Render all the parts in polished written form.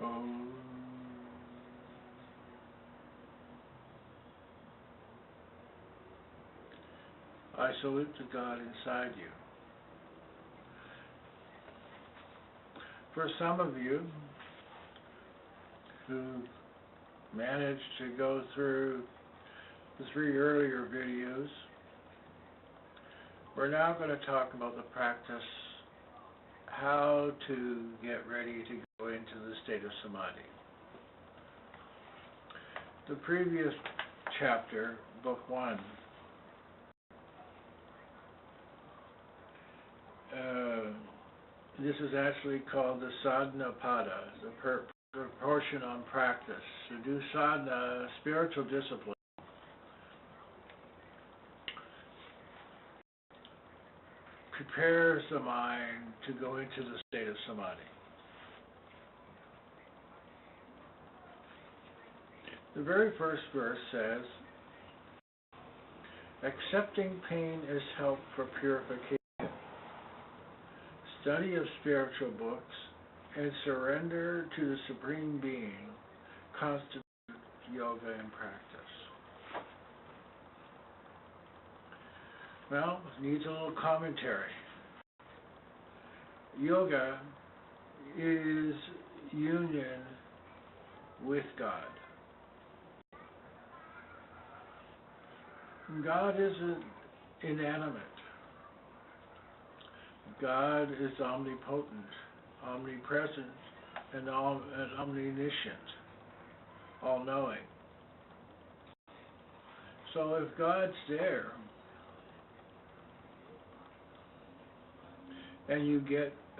Om. I salute the God inside you. For some of you who managed to go through the 3 earlier videos, we're now going to talk about the practice, how to get ready to go into the state of Samadhi. The previous chapter, Book 1, this is actually called the Sadhana Pada, the portion on practice. To do sadhana, spiritual discipline, prepares the mind to go into the state of Samadhi. The very first verse says, accepting pain as help for purification, study of spiritual books, and surrender to the Supreme Being constitute yoga in practice. Well, it needs a little commentary. Yoga is union with God. God isn't inanimate. God is omnipotent, omnipresent, and omniscient, all-knowing. So if God's there, and you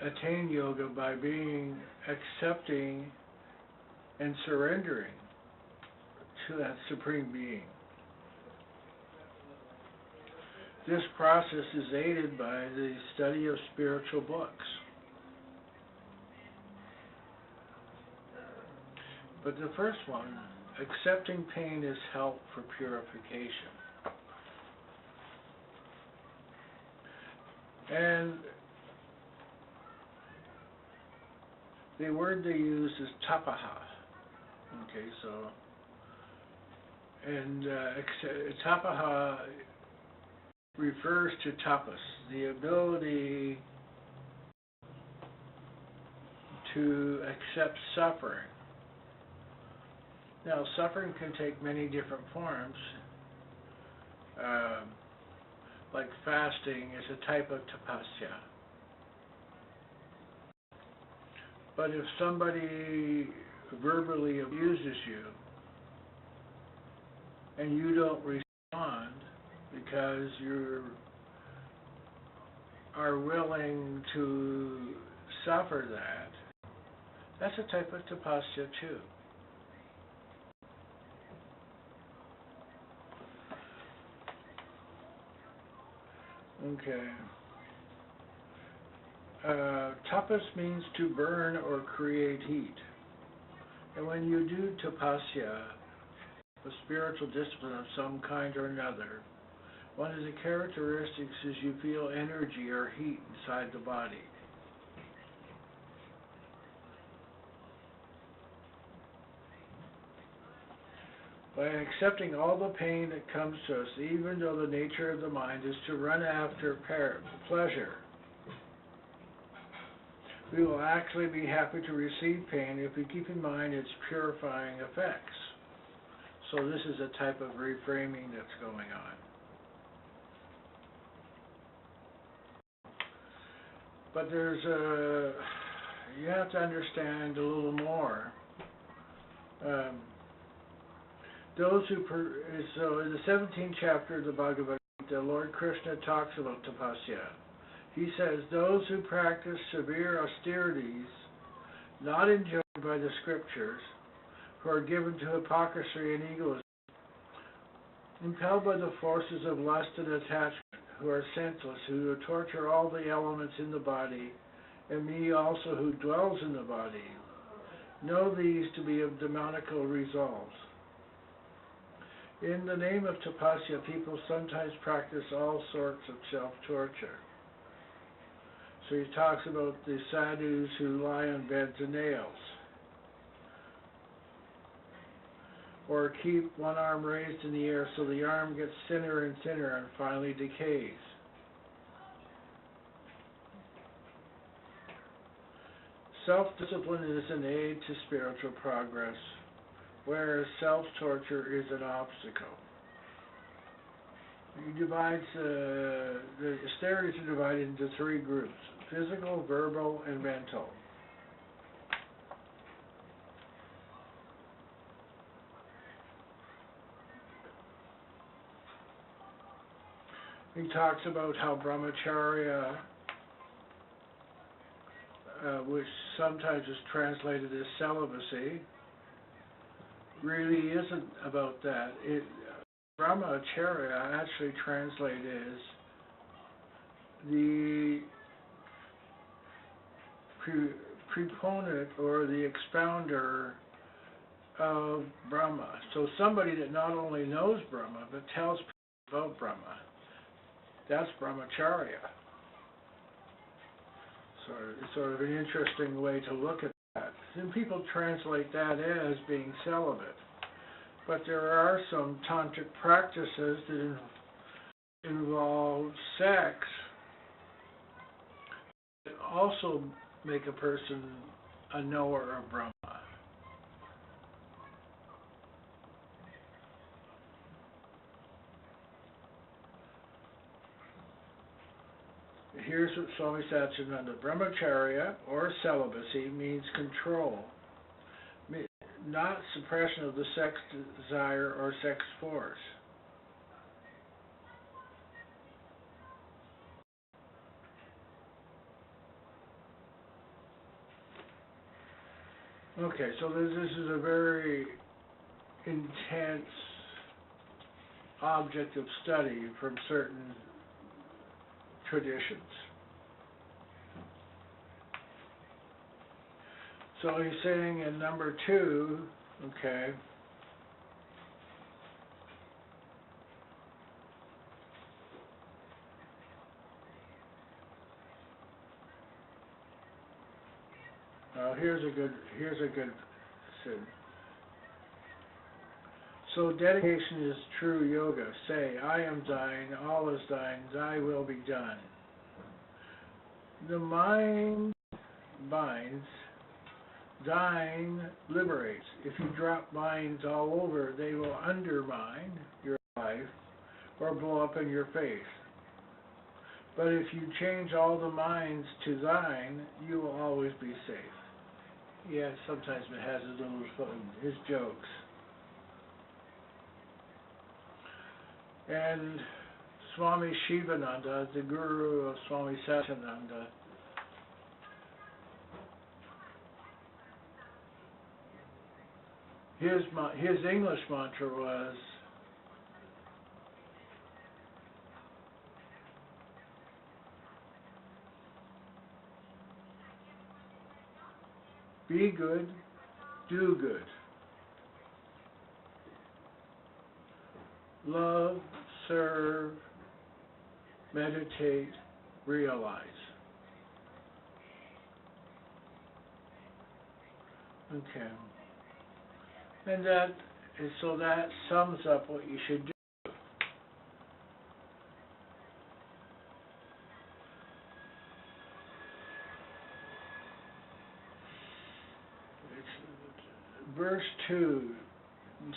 attain yoga by being accepting and surrendering to that Supreme Being. This process is aided by the study of spiritual books. But the first one, accepting pain is help for purification. And the word they use is tapaha. Okay, so, and tapaha refers to tapas, the ability to accept suffering. Now, suffering can take many different forms. Like fasting is a type of tapasya. But if somebody verbally abuses you and you don't respond because you are willing to suffer that, that's a type of tapasya too. Okay. Tapas means to burn or create heat. And when you do tapasya, a spiritual discipline of some kind or another, one of the characteristics is you feel energy or heat inside the body. By accepting all the pain that comes to us, even though the nature of the mind is to run after pleasure, we will actually be happy to receive pain if we keep in mind its purifying effects. So this is a type of reframing that's going on. But you have to understand a little more. So in the 17th chapter of the Bhagavad Gita, Lord Krishna talks about tapasya. He says, those who practice severe austerities, not enjoined by the scriptures, who are given to hypocrisy and egoism, impelled by the forces of lust and attachment, who are senseless, who torture all the elements in the body, and me also who dwells in the body, know these to be of demoniacal resolves. In the name of tapasya, people sometimes practice all sorts of self-torture. So he talks about the sadhus who lie on beds of nails. or keep one arm raised in the air so the arm gets thinner and thinner and finally decays. Self-discipline is an aid to spiritual progress, whereas self-torture is an obstacle. He divides the austerities are divided into three groups: physical, verbal, and mental. He talks about how brahmacharya, which sometimes is translated as celibacy, really isn't about that. Brahmacharya actually translated as the proponent or the expounder of Brahma. So somebody that not only knows Brahma but tells people about Brahma. That's brahmacharya. So it's sort of an interesting way to look at that. Some people translate that as being celibate. But there are some tantric practices that involve sex that also make a person a knower of Brahma. Here's what Swami Satchidananda: brahmacharya, or celibacy, means control, not suppression of the sex desire or sex force. Okay, so this is a very intense object of study from certain traditions. So he's saying in number 2, okay, here's a good sin. So dedication is true yoga. Say, I am thine, all is thine, thy will be done. The mind binds, thine liberates. If you drop binds all over, they will undermine your life or blow up in your face. But if you change all the minds to thine, you will always be safe. Yeah, sometimes it has his little fun, his jokes. And Swami Shivananda, the guru of Swami Satchidananda, his English mantra was, be good, do good. Love, serve, meditate, realize. Okay. And so that sums up what you should do. It's verse 2,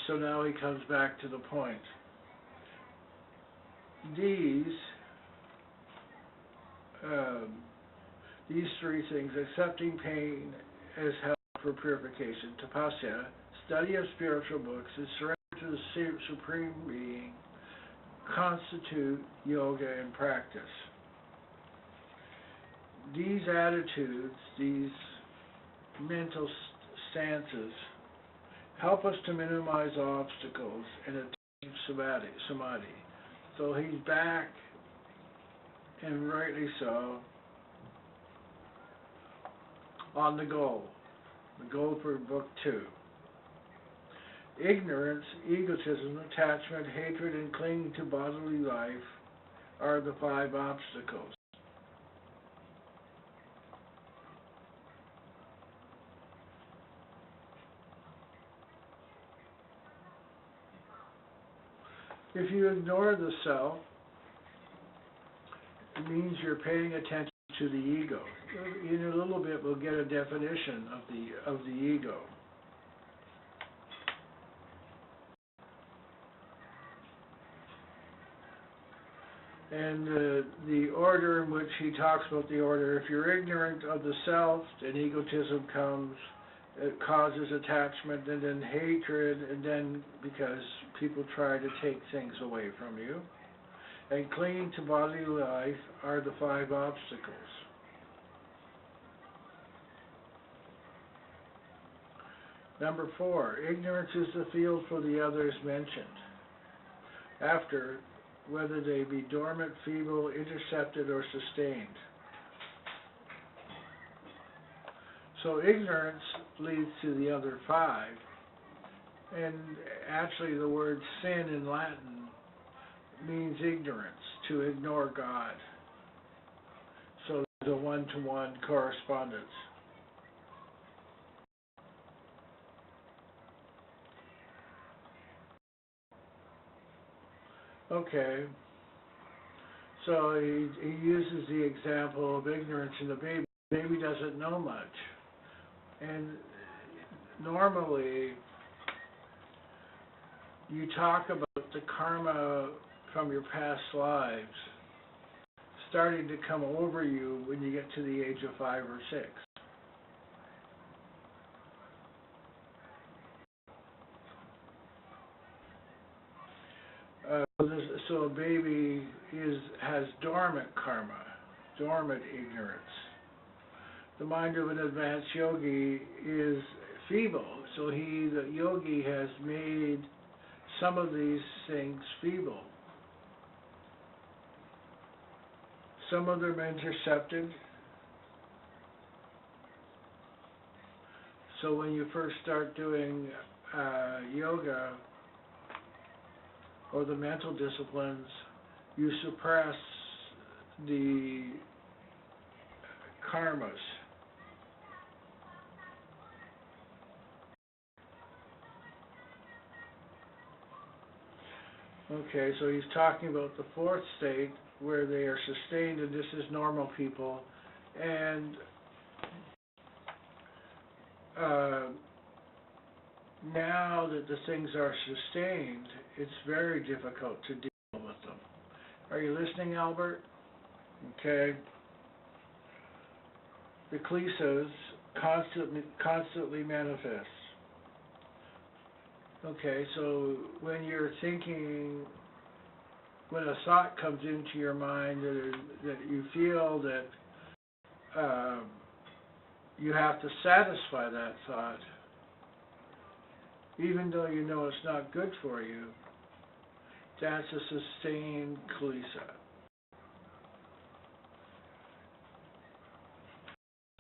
so now he comes back to the point. These three things: accepting pain as help for purification, tapasya, study of spiritual books, and surrender to the Supreme Being, constitute yoga in practice. These attitudes, these mental stances, help us to minimize obstacles and attain samadhi. So he's back, and rightly so, on the goal for book 2. Ignorance, egotism, attachment, hatred, and clinging to bodily life are the 5 obstacles. If you ignore the self, it means you're paying attention to the ego. In a little bit, we'll get a definition of the ego. And the order in which he talks about the order, if you're ignorant of the self, then egotism comes, it causes attachment, and then hatred, and then because people try to take things away from you. And clinging to bodily life are the 5 obstacles. Number 4, ignorance is the field for the others mentioned. After, whether they be dormant, feeble, intercepted, or sustained. So ignorance leads to the other 5. And actually the word sin in Latin means ignorance, to ignore God. So there's a one-to-one correspondence. Okay, so he uses the example of ignorance in the baby. The baby doesn't know much. And normally, you talk about the karma from your past lives starting to come over you when you get to the age of 5 or 6. So a baby has dormant karma, dormant ignorance. The mind of an advanced yogi is feeble, so the yogi has made some of these things feeble. Some of them intercepted. So when you first start doing yoga, or the mental disciplines, you suppress the karmas. Okay, so he's talking about the 4th state where they are sustained, and this is normal people, and now that the things are sustained, it's very difficult to deal with them. Are you listening, Albert? Okay. The kleshas constantly manifest. Okay, so when you're thinking, when a thought comes into your mind that you feel that you have to satisfy that thought, even though you know it's not good for you, that's a sustained klesha.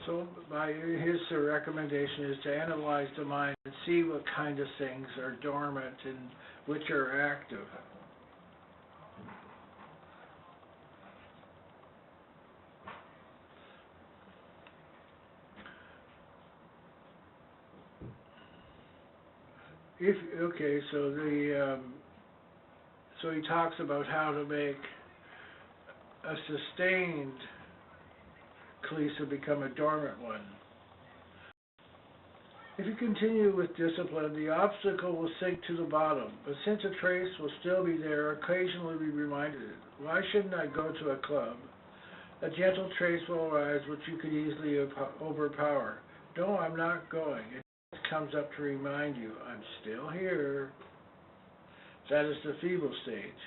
So his recommendation is to analyze the mind and see what kind of things are dormant and which are active. So he talks about how to make a sustained klesha become a dormant one. If you continue with discipline, the obstacle will sink to the bottom, but since a trace will still be there, occasionally be reminded, why shouldn't I go to a club? A gentle trace will arise which you could easily overpower. No, I'm not going. It just comes up to remind you, I'm still here. That is the feeble stage.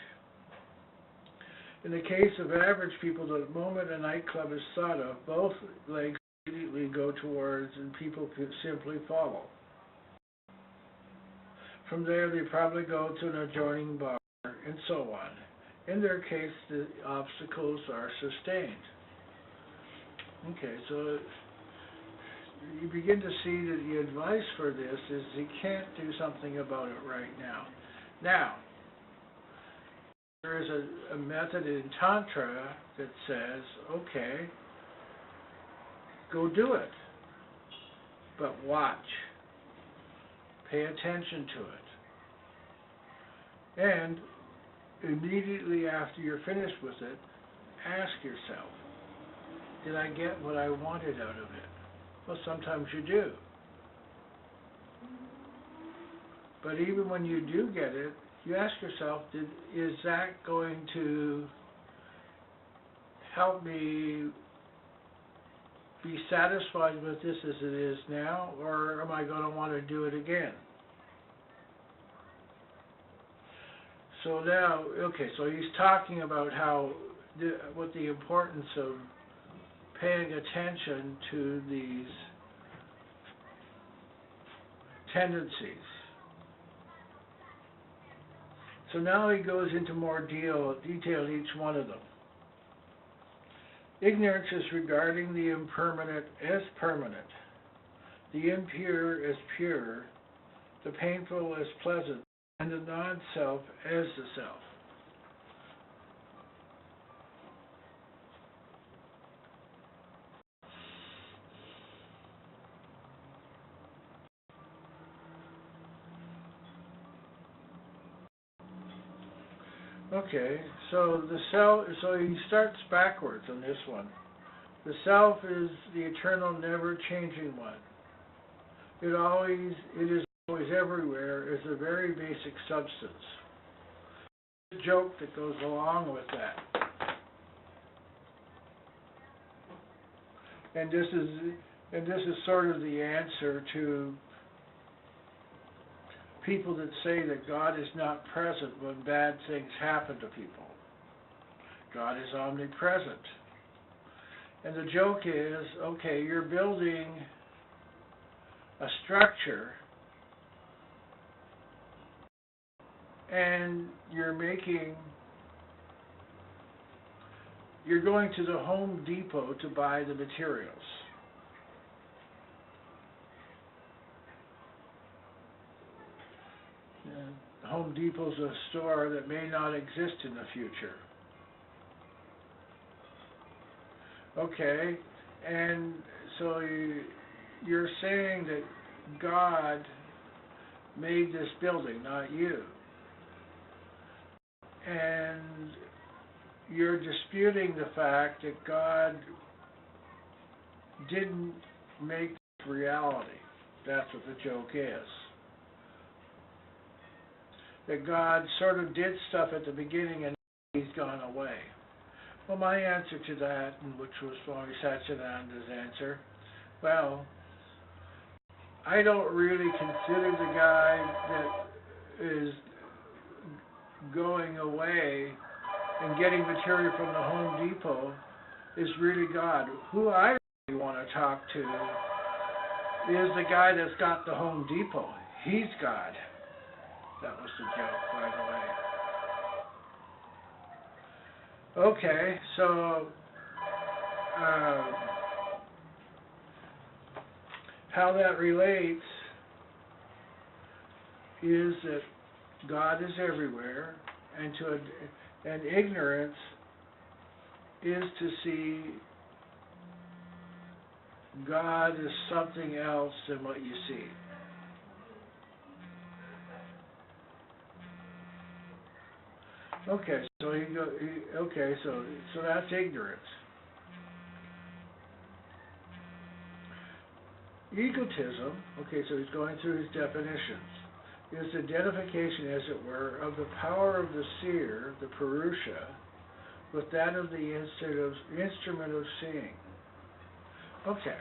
In the case of average people, the moment a nightclub is thought of, both legs immediately go towards and people could simply follow. From there, they probably go to an adjoining bar, and so on. In their case, the obstacles are sustained. Okay, so you begin to see that the advice for this is you can't do something about it right now. Now, there is a method in Tantra that says, okay, go do it, but watch, pay attention to it. And immediately after you're finished with it, ask yourself, did I get what I wanted out of it? Well, sometimes you do. But even when you do get it, you ask yourself, is that going to help me be satisfied with this as it is now, or am I going to want to do it again? So now, okay, so he's talking about what the importance of paying attention to these tendencies. So now he goes into more detail in each one of them. Ignorance is regarding the impermanent as permanent, the impure as pure, the painful as pleasant, and the non-self as the self. Okay, so the self. So he starts backwards on this one. The self is the eternal, never-changing one. It is always everywhere. Is a very basic substance. The joke that goes along with that, and this is sort of the answer to people that say that God is not present when bad things happen to people. God is omnipresent. And the joke is, okay, you're building a structure and you're going to the Home Depot to buy the materials. And Home Depot's a store that may not exist in the future. Okay, and so you're saying that God made this building, not you. And you're disputing the fact that God didn't make this reality. That's what the joke is. That God sort of did stuff at the beginning and he's gone away. Well, my answer to that, and which was Swami Satchidananda's answer, well, I don't really consider the guy that is going away and getting material from the Home Depot is really God. Who I really want to talk to is the guy that's got the Home Depot. He's God. That was the joke, by the way. Okay, so how that relates is that God is everywhere, and ignorance is to see God as something else than what you see. Okay, so so that's ignorance. Egotism, okay, so he's going through his definitions, is identification, as it were, of the power of the seer, the Purusha, with that of the instrument of seeing. Okay.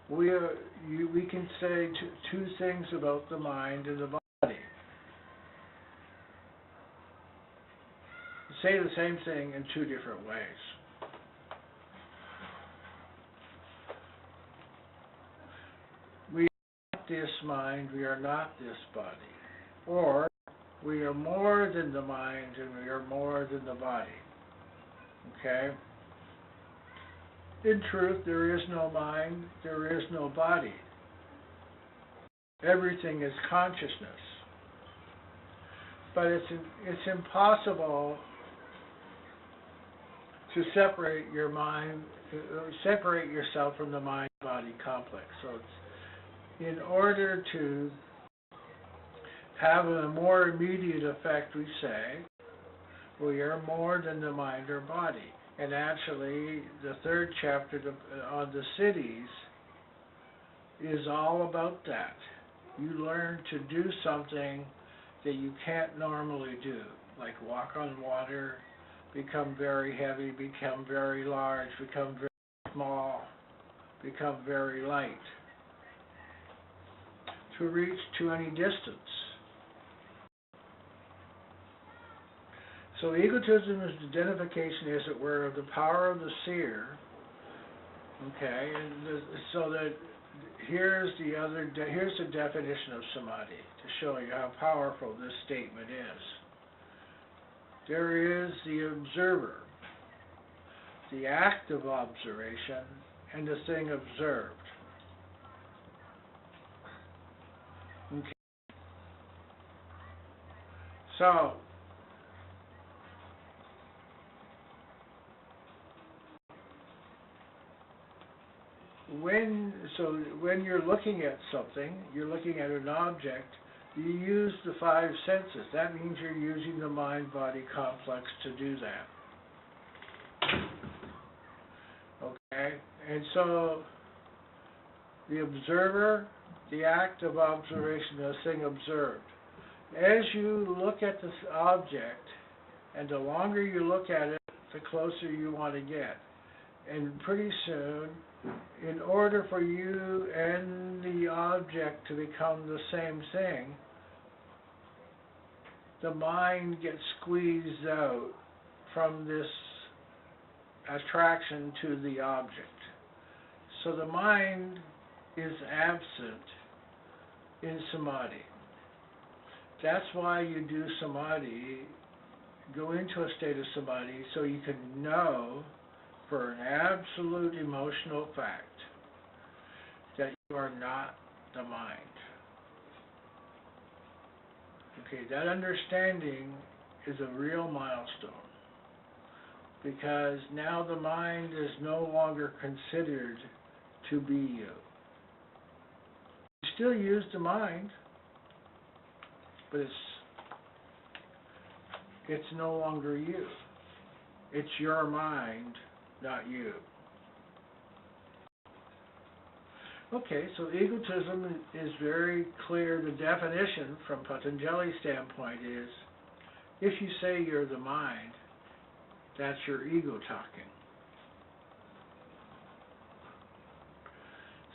We can say two things about the mind and the body. Say the same thing in two different ways. We are not this mind, we are not this body. Or, we are more than the mind and we are more than the body. Okay? In truth, there is no mind, there is no body. Everything is consciousness. But it's impossible to separate your mind, separate yourself from the mind-body complex. So it's in order to have a more immediate effect, we say. We are more than the mind or body. And actually, the third chapter on the cities is all about that. You learn to do something that you can't normally do, like walk on water, become very heavy, become very large, become very small, become very light, to reach to any distance. So egotism is the identification, as it were, of the power of the seer. Okay, and so that here's the definition of samadhi to show you how powerful this statement is. There is the observer, the act of observation, and the thing observed. Okay. So when you're looking at something, you're looking at an object, you use the five senses. That means you're using the mind-body complex to do that. Okay? And so the observer, the act of observation, the thing observed. As you look at this object, and the longer you look at it, the closer you want to get. And pretty soon, in order for you and the object to become the same thing, the mind gets squeezed out from this attraction to the object. So the mind is absent in samadhi. That's why you do samadhi, go into a state of samadhi, so you can know for an absolute emotional fact that you are not the mind. Okay, that understanding is a real milestone, because now the mind is no longer considered to be you. You still use the mind, but it's no longer you. It's your mind, not you. Okay, so egotism is very clear. The definition from Patanjali's standpoint is, if you say you're the mind, that's your ego talking.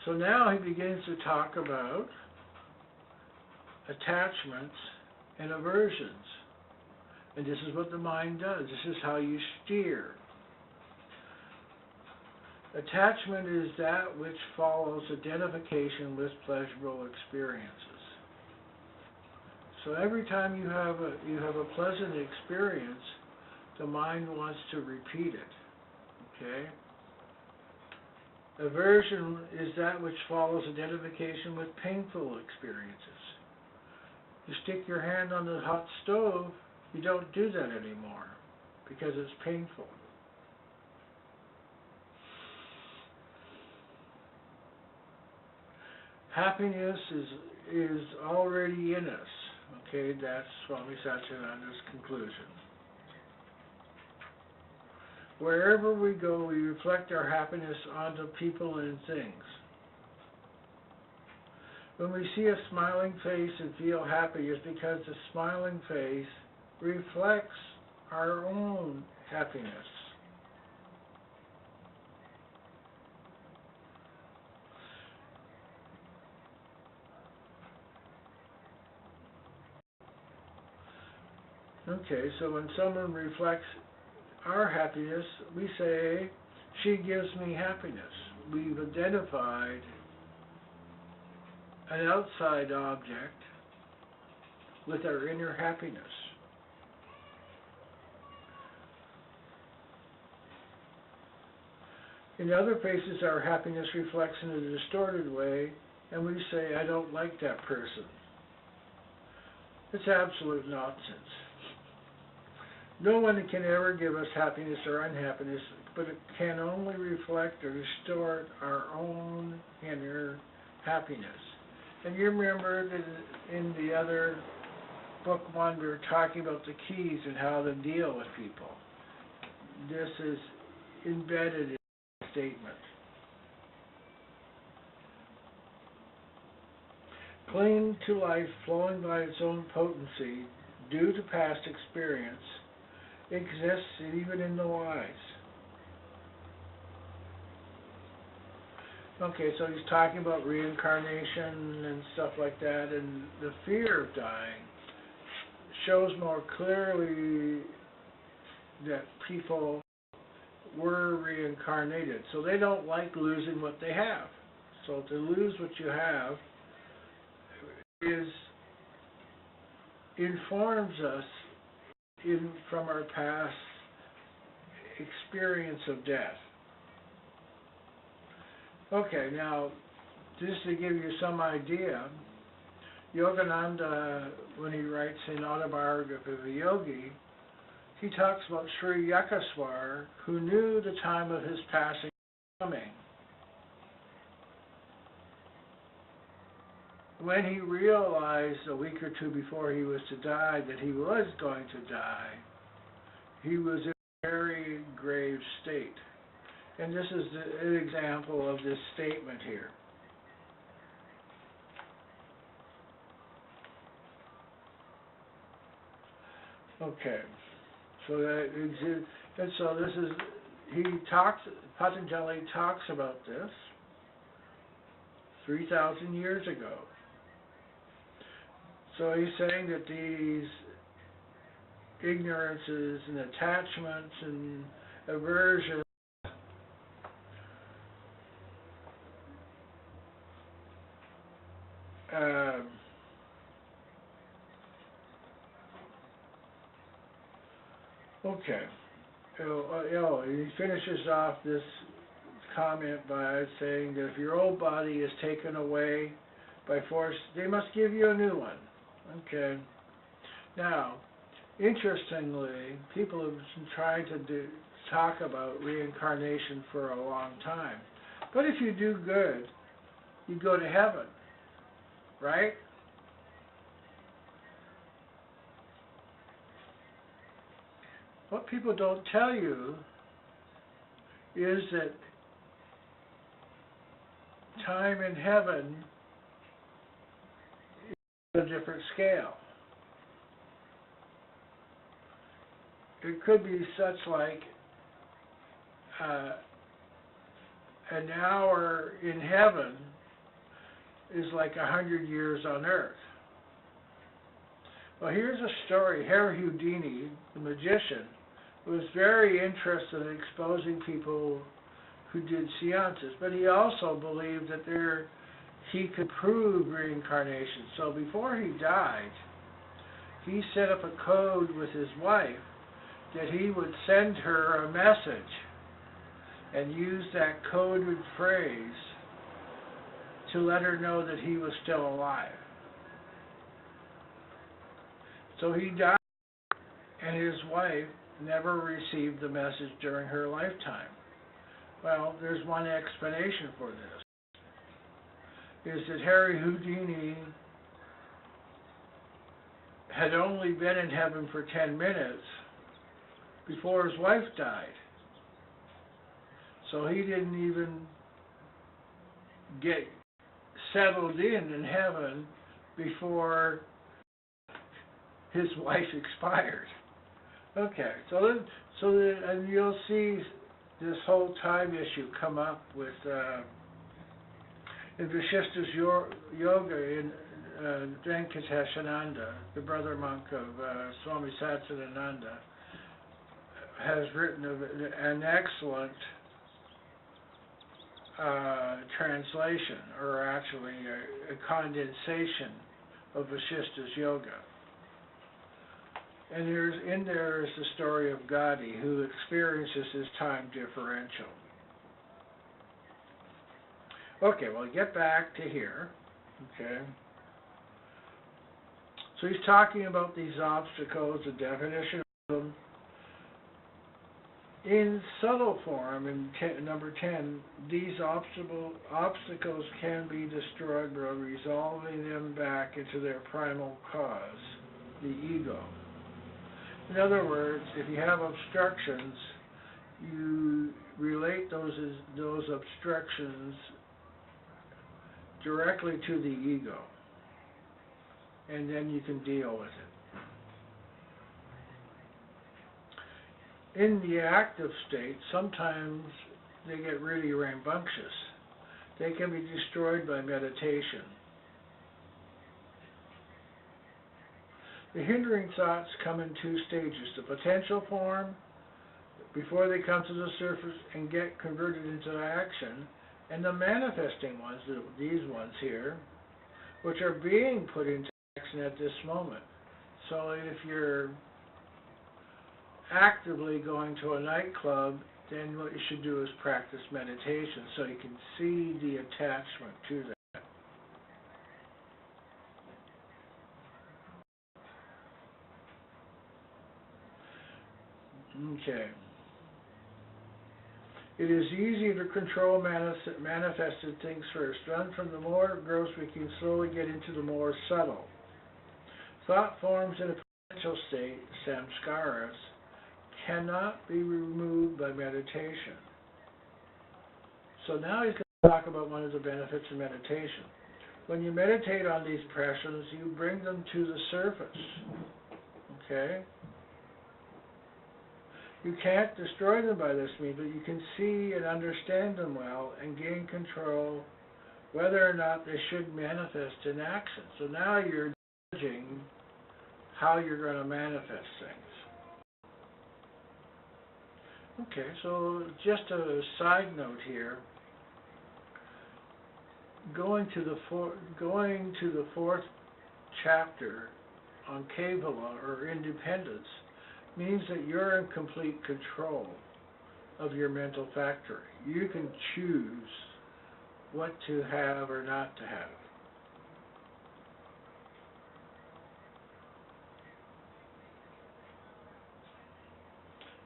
So now he begins to talk about attachments and aversions. And this is what the mind does. This is how you steer. Attachment is that which follows identification with pleasurable experiences. So every time you have a pleasant experience, the mind wants to repeat it. Okay? Aversion is that which follows identification with painful experiences. You stick your hand on the hot stove, you don't do that anymore because it's painful. Happiness is already in us. Okay, that's Swami Satchidananda's conclusion. Wherever we go, we reflect our happiness onto people and things. When we see a smiling face and feel happy, it's because the smiling face reflects our own happiness. Okay, so when someone reflects our happiness, we say, she gives me happiness. We've identified an outside object with our inner happiness. In other cases, our happiness reflects in a distorted way, and we say, I don't like that person. It's absolute nonsense. No one can ever give us happiness or unhappiness, but it can only reflect or distort our own inner happiness. And you remember that in the other book one, we were talking about the keys and how to deal with people. This is embedded in the statement. Clinging to life, flowing by its own potency, due to past experience, exists even in the wise. Okay, so he's talking about reincarnation and stuff like that, and the fear of dying shows more clearly that people were reincarnated. So they don't like losing what they have. So to lose what you have informs us from our past experience of death. Okay, now, just to give you some idea, Yogananda, when he writes in Autobiography of a Yogi, he talks about Sri Yakaswar, who knew the time of his passing coming. When he realized a week or two before he was to die that he was going to die, he was in a very grave state. And this is an example of this statement here. Okay, so this is, Patanjali talks about this 3,000 years ago. So he's saying that these ignorances and attachments and aversion okay. He finishes off this comment by saying that if your old body is taken away by force, they must give you a new one. Okay. Now, interestingly, people have been trying to talk about reincarnation for a long time. But if you do good, you go to heaven, right? What people don't tell you is that time in heaven is a different scale. It could be such like an hour in heaven is like 100 years on earth. Well, here's a story. Harry Houdini, the magician, was very interested in exposing people who did seances, but he also believed that he could prove reincarnation. So before he died, he set up a code with his wife that he would send her a message and use that coded phrase to let her know that he was still alive. So he died, and his wife never received the message during her lifetime. Well, there's one explanation for this, is that Harry Houdini had only been in heaven for 10 minutes before his wife died. So he didn't even get settled in heaven before his wife expired. Okay, and you'll see this whole time issue come up with in Vasishtha's Yoga in Venkateshananda, the brother monk of Swami Satchidananda, has written an excellent translation, or actually a condensation of Vasishtha's Yoga. And in there is the story of Gadi, who experiences his time differential. Okay, well, get back to here. Okay. So he's talking about these obstacles, the definition of them. In subtle form, in number 10, these obstacles can be destroyed by resolving them back into their primal cause. the ego. In other words, if you have obstructions, you relate those obstructions directly to the ego, and then you can deal with it. In the active state, sometimes they get really rambunctious. They can be destroyed by meditation. The hindering thoughts come in two stages: the potential form, before they come to the surface and get converted into action, and the manifesting ones, these ones here, which are being put into action at this moment. So if you're actively going to a nightclub, then what you should do is practice meditation so you can see the attachment to that. Okay. It is easy to control manifested things first. Run from the more gross, we can slowly get into the more subtle. Thought forms in a potential state, samskaras, cannot be removed by meditation. So now he's going to talk about one of the benefits of meditation. When you meditate on these impressions, you bring them to the surface. Okay? You can't destroy them by this means, but you can see and understand them well and gain control whether or not they should manifest in action. So now you're judging how you're going to manifest things. Okay, so just a side note here. Going to the fourth chapter on Kevala, or independence, means that you're in complete control of your mental factory. You can choose what to have or not to have.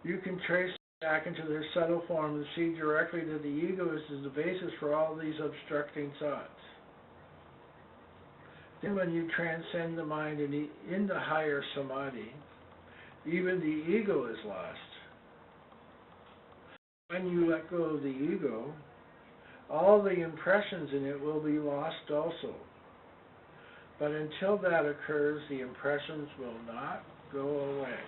You can trace back into their subtle form and see directly that the ego is the basis for all these obstructing thoughts. Then when you transcend the mind in the higher Samadhi, even the ego is lost. When you let go of the ego, all the impressions in it will be lost also. But until that occurs, the impressions will not go away.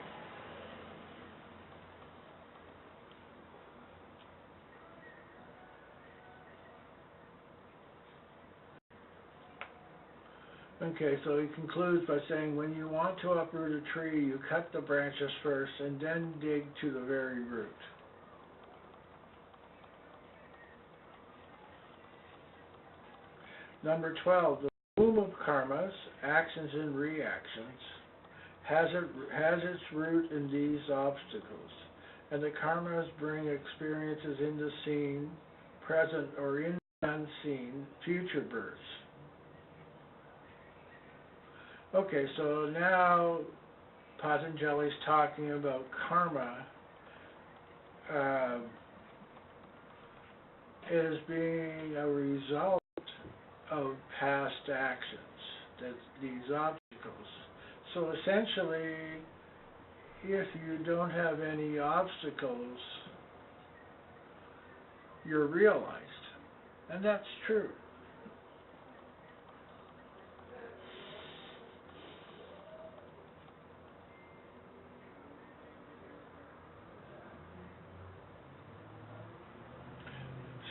Okay, so he concludes by saying, when you want to uproot a tree, you cut the branches first and then dig to the very root. Number 12, the womb of karmas, actions and reactions, has its root in these obstacles, and the karmas bring experiences in the seen, present, or in the unseen, future births. Okay, so now Patanjali's talking about karma as being a result of past actions, these obstacles. So essentially, if you don't have any obstacles, you're realized. And that's true.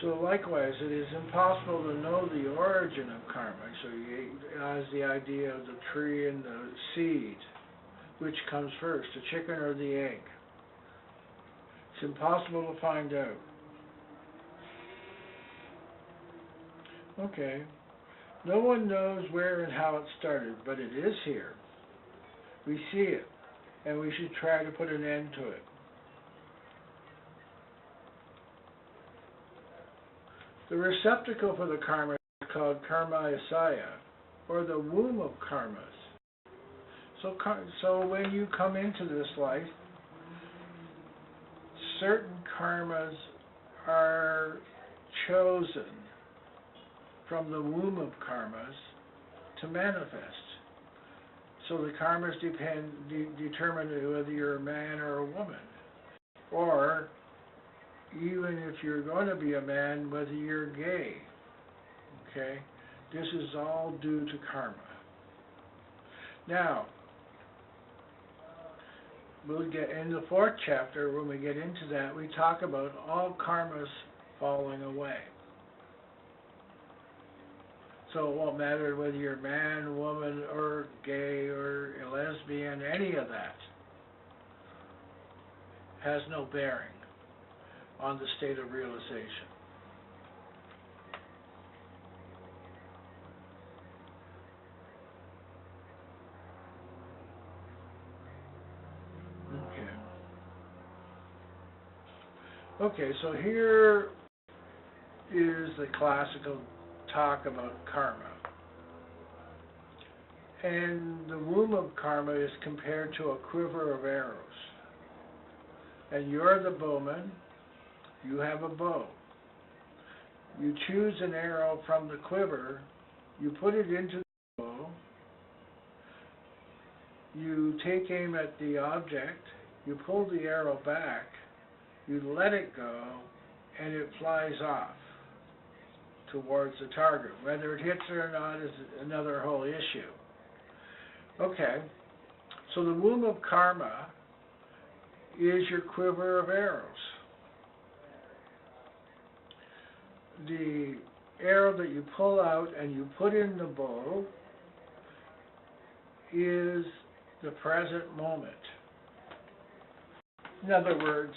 So likewise, it is impossible to know the origin of karma. So as the idea of the tree and the seed, which comes first, the chicken or the egg. It's impossible to find out. Okay. No one knows where and how it started, but it is here. We see it, and we should try to put an end to it. The receptacle for the karma is called karma-asaya, or the womb of karmas. So when you come into this life, certain karmas are chosen from the womb of karmas to manifest. So the karmas determine whether you're a man or a woman. Or, even if you're going to be a man, whether you're gay. Okay? This is all due to karma. Now, we'll get in the 4th chapter, when we get into that, we talk about all karmas falling away. So it won't matter whether you're man, woman, or gay, or a lesbian, any of that has no bearing on the state of realization. Okay, so here is the classical talk about karma. And the womb of karma is compared to a quiver of arrows. And you're the bowman, you have a bow. You choose an arrow from the quiver, you put it into the bow, you take aim at the object, you pull the arrow back, you let it go, and it flies off towards the target. Whether it hits it or not is another whole issue. Okay, so the womb of karma is your quiver of arrows. The arrow that you pull out and you put in the bow is the present moment. In other words,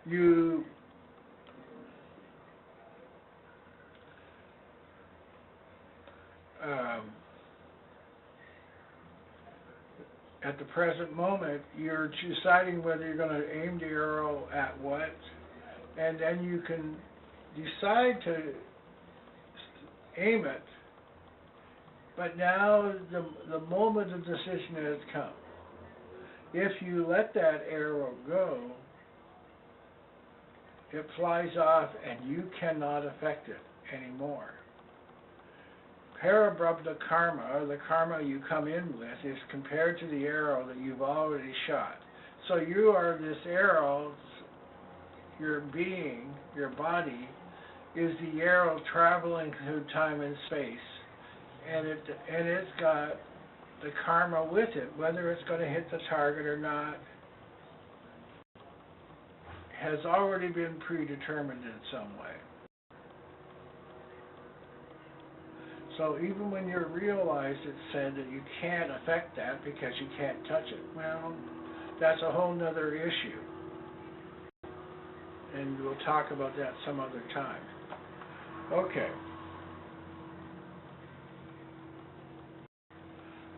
you at the present moment, you're deciding whether you're going to aim the arrow at what, and then you can decide to aim it, but now the moment of decision has come. If you let that arrow go, it flies off and you cannot affect it anymore. Parabrabdha karma, the karma you come in with, is compared to the arrow that you've already shot. So you are this arrow, your being, your body, is the arrow traveling through time and space. And it's got the karma with it, whether it's going to hit the target or not, has already been predetermined in some way. So even when you're realized, it's said that you can't affect that because you can't touch it. Well, that's a whole nother issue. And we'll talk about that some other time. Okay.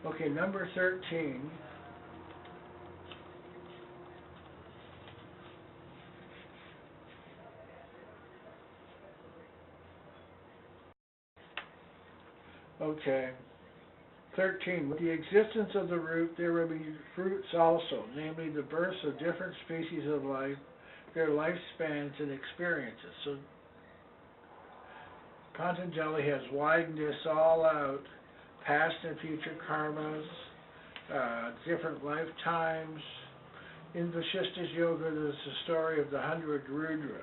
Okay, number 13. Okay. 13. With the existence of the root, there will be fruits also, namely the births of different species of life, their lifespans and experiences. So Patanjali has widened this all out, past and future karmas, different lifetimes. In Vasishtha's Yoga, there's the story of the 100 Rudras.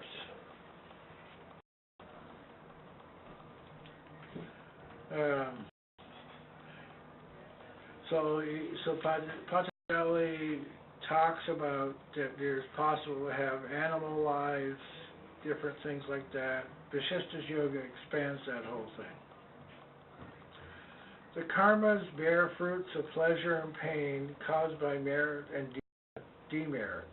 So Patanjali talks about that there's possible to have animal lives, different things like that. Vasishtha's Yoga expands that whole thing. The karmas bear fruits of pleasure and pain caused by merit and demerit.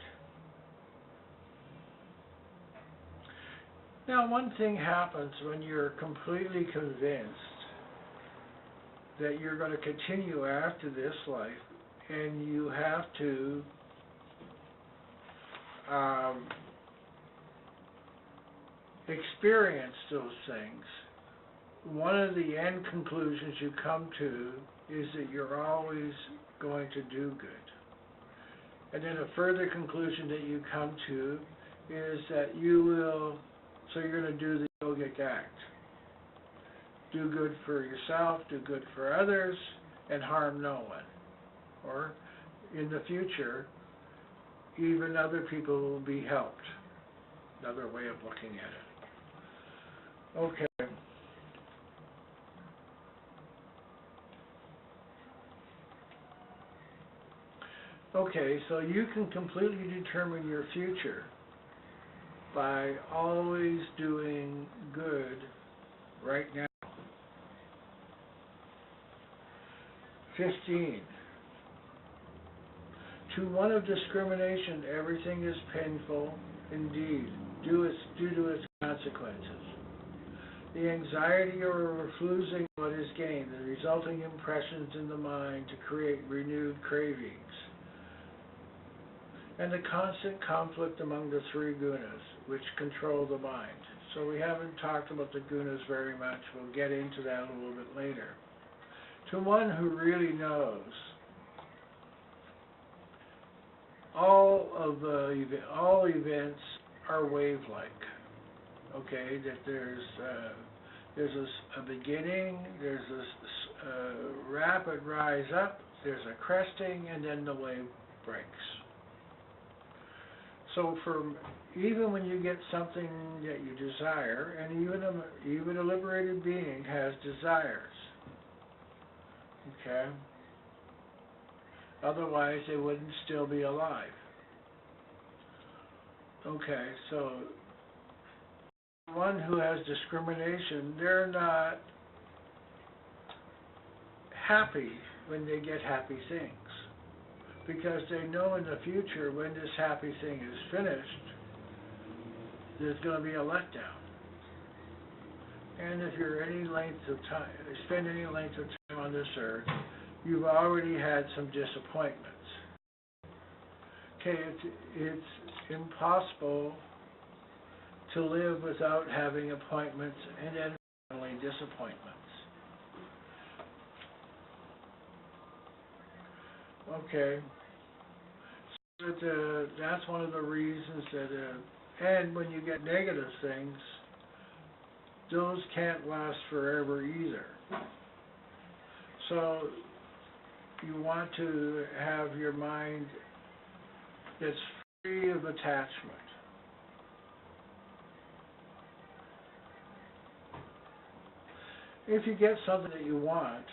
Now, one thing happens when you're completely convinced that you're going to continue after this life, and you have to experience those things. One of the end conclusions you come to is that you're always going to do good. And then a further conclusion that you come to is that you're going to do the yogic act do good for yourself, do good for others, and harm no one. Or, in the future, even other people will be helped. Another way of looking at it. Okay. Okay, so you can completely determine your future by always doing good right now. 15. To one of discrimination, everything is painful indeed, due to its consequences. The anxiety over losing what is gained, the resulting impressions in the mind to create renewed cravings, and the constant conflict among the three gunas, which control the mind. So we haven't talked about the gunas very much. We'll get into that a little bit later. To one who really knows, all events are wave-like. Okay, that there's a beginning, there's a rapid rise up, there's a cresting, and then the wave breaks. So even when you get something that you desire, and even a liberated being has desires, okay? Otherwise, they wouldn't still be alive. Okay, so one who has discrimination, they're not happy when they get happy things, because they know in the future when this happy thing is finished, there's going to be a letdown. And if you're any length of time, spend any length of time on this earth, you've already had some disappointments. Okay, it's impossible to live without having appointments and then finally disappointments. Okay, so that's one of the reasons that, and when you get negative things, those can't last forever either. So you want to have your mind that's free of attachment. If you get something that you want,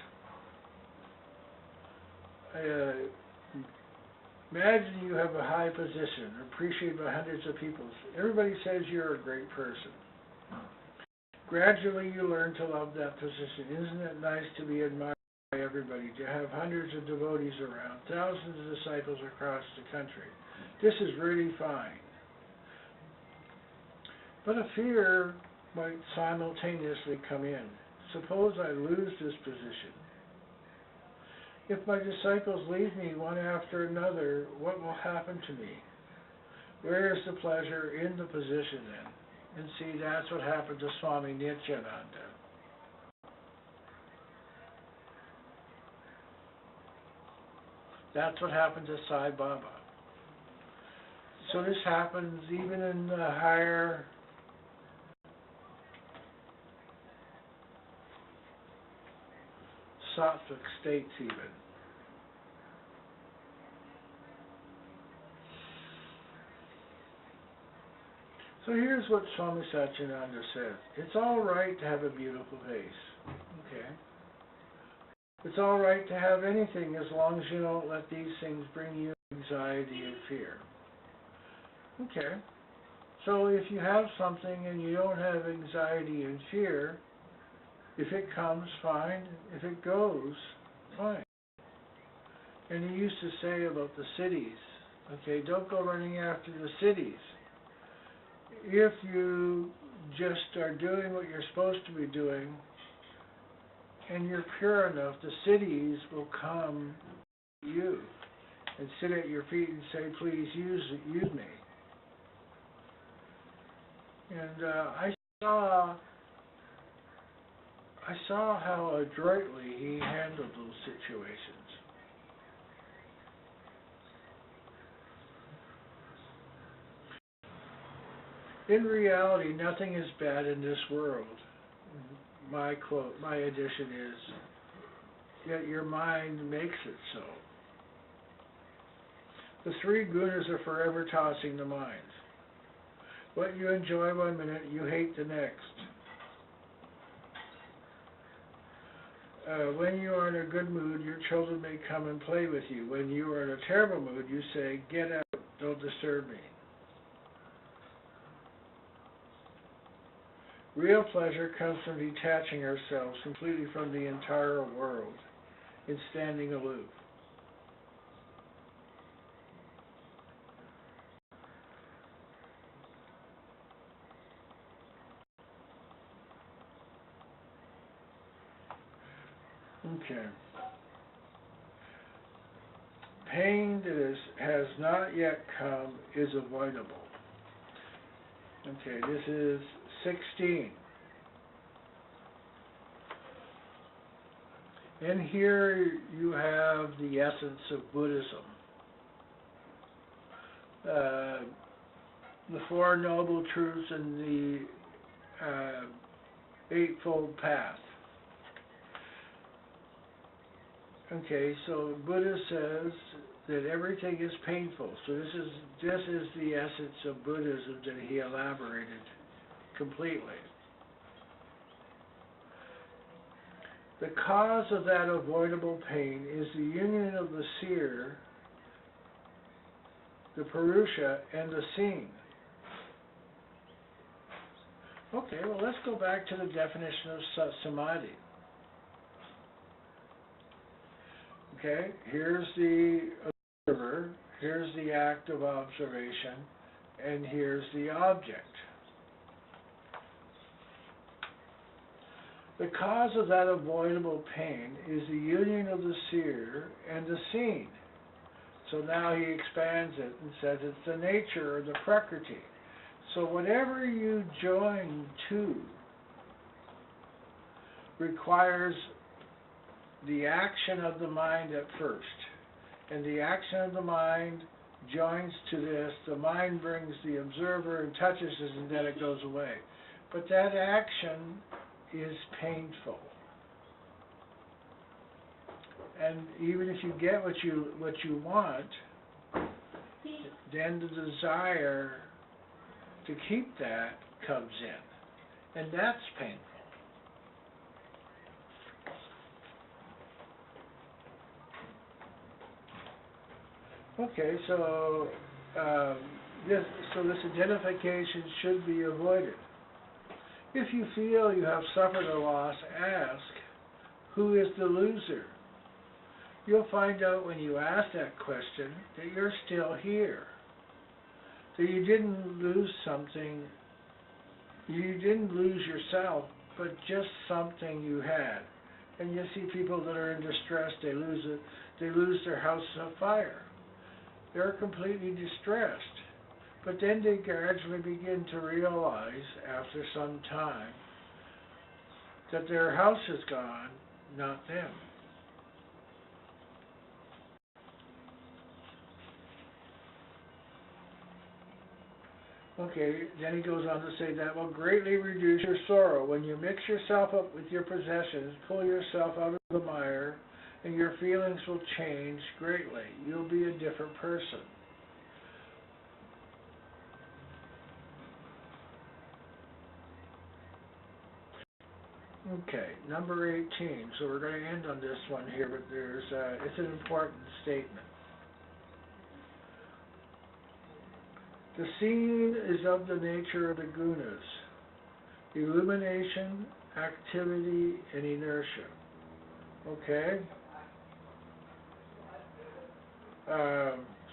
imagine you have a high position, appreciated by hundreds of people. Everybody says you're a great person. Gradually you learn to love that position. Isn't it nice to be admired by everybody, to have hundreds of devotees around, thousands of disciples across the country? This is really fine. But a fear might simultaneously come in. Suppose I lose this position. If my disciples leave me one after another, what will happen to me? Where is the pleasure in the position then? And see, that's what happened to Swami Nityananda. That's what happened to Sai Baba. So this happens even in the higher sattvic states even. So here's what Swami Satchidananda says. It's all right to have a beautiful face. Okay. It's all right to have anything as long as you don't let these things bring you anxiety and fear. Okay. So if you have something and you don't have anxiety and fear, if it comes, fine. If it goes, fine. And he used to say about the cities, okay, don't go running after the cities. If you just are doing what you're supposed to be doing, and you're pure enough, the cities will come to you and sit at your feet and say, please use me. And I saw how adroitly he handled those situations. In reality, nothing is bad in this world. my quote, my addition is, yet your mind makes it so. The three gunas are forever tossing the mind. What you enjoy one minute, you hate the next. When you are in a good mood, your children may come and play with you. When you are in a terrible mood, you say, get out, don't disturb me. Real pleasure comes from detaching ourselves completely from the entire world and standing aloof. Okay. Pain that has not yet come is avoidable. Okay, this is 16. And here you have the essence of Buddhism. The Four Noble Truths and the Eightfold Path. Okay, so Buddha says that everything is painful. So this is the essence of Buddhism that he elaborated completely. The cause of that avoidable pain is the union of the seer, the Purusha, and the seen. Okay, well let's go back to the definition of Samadhi. Okay, here's the observer, here's the act of observation, and here's the object. The cause of that avoidable pain is the union of the seer and the seen. So now he expands it and says it's the nature or the prakriti. So whatever you join to requires the action of the mind at first. And the action of the mind joins to this. The mind brings the observer and touches it, and then it goes away. But that action is painful. And even if you get what you want, then the desire to keep that comes in. And that's painful. Okay, so this identification should be avoided. If you feel you have suffered a loss, ask, who is the loser? You'll find out when you ask that question that you're still here. That you didn't lose something, you didn't lose yourself, but just something you had. And you see people that are in distress, they lose their house on fire. They're completely distressed. But then they gradually begin to realize, after some time, that their house is gone, not them. Okay, then he goes on to say that will greatly reduce your sorrow. When you mix yourself up with your possessions, pull yourself out of the mire, and your feelings will change greatly. You'll be a different person. Okay, number 18. So we're going to end on this one here, but it's an important statement. The seen is of the nature of the gunas, illumination, activity, and inertia. Okay?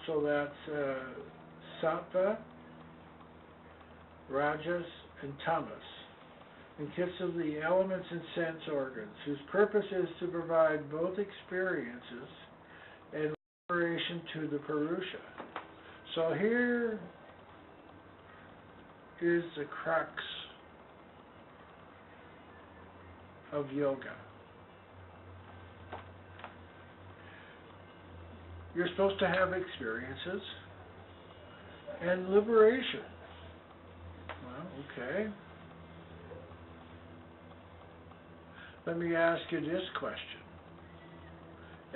So that's sattva, rajas, and tamas, and consists of the elements and sense organs, whose purpose is to provide both experiences and liberation to the Purusha. So here is the crux of yoga. You're supposed to have experiences and liberation. Well, okay. Let me ask you this question.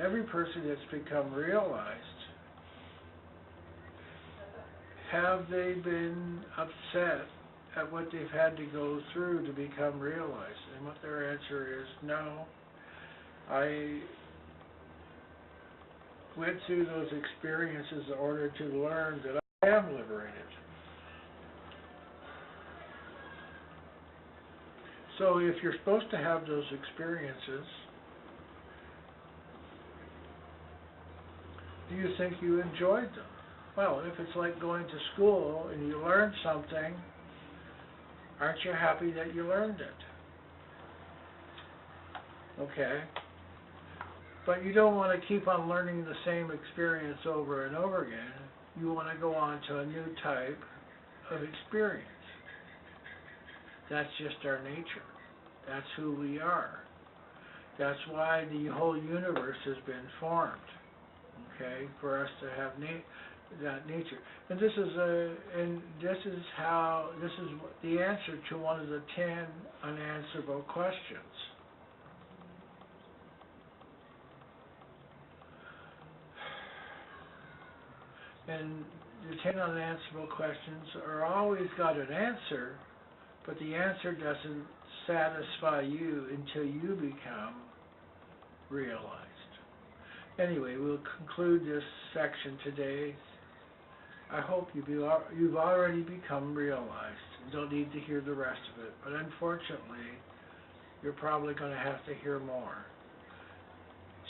Every person that's become realized, have they been upset at what they've had to go through to become realized? And what their answer is, no. I went through those experiences in order to learn that I am liberated. So if you're supposed to have those experiences, do you think you enjoyed them? Well, if it's like going to school and you learn something, aren't you happy that you learned it? Okay. But you don't want to keep on learning the same experience over and over again. You want to go on to a new type of experience. That's just our nature. That's who we are. That's why the whole universe has been formed. Okay, for us to have that nature. And this is the answer to one of the 10 unanswerable questions. And the 10 unanswerable questions are always got an answer, but the answer doesn't satisfy you until you become realized. Anyway, we'll conclude this section today. I hope you've already become realized. You don't need to hear the rest of it, but unfortunately, you're probably going to have to hear more.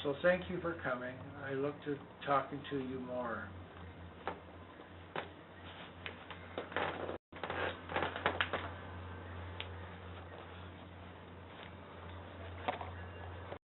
So thank you for coming. I look to talking to you more.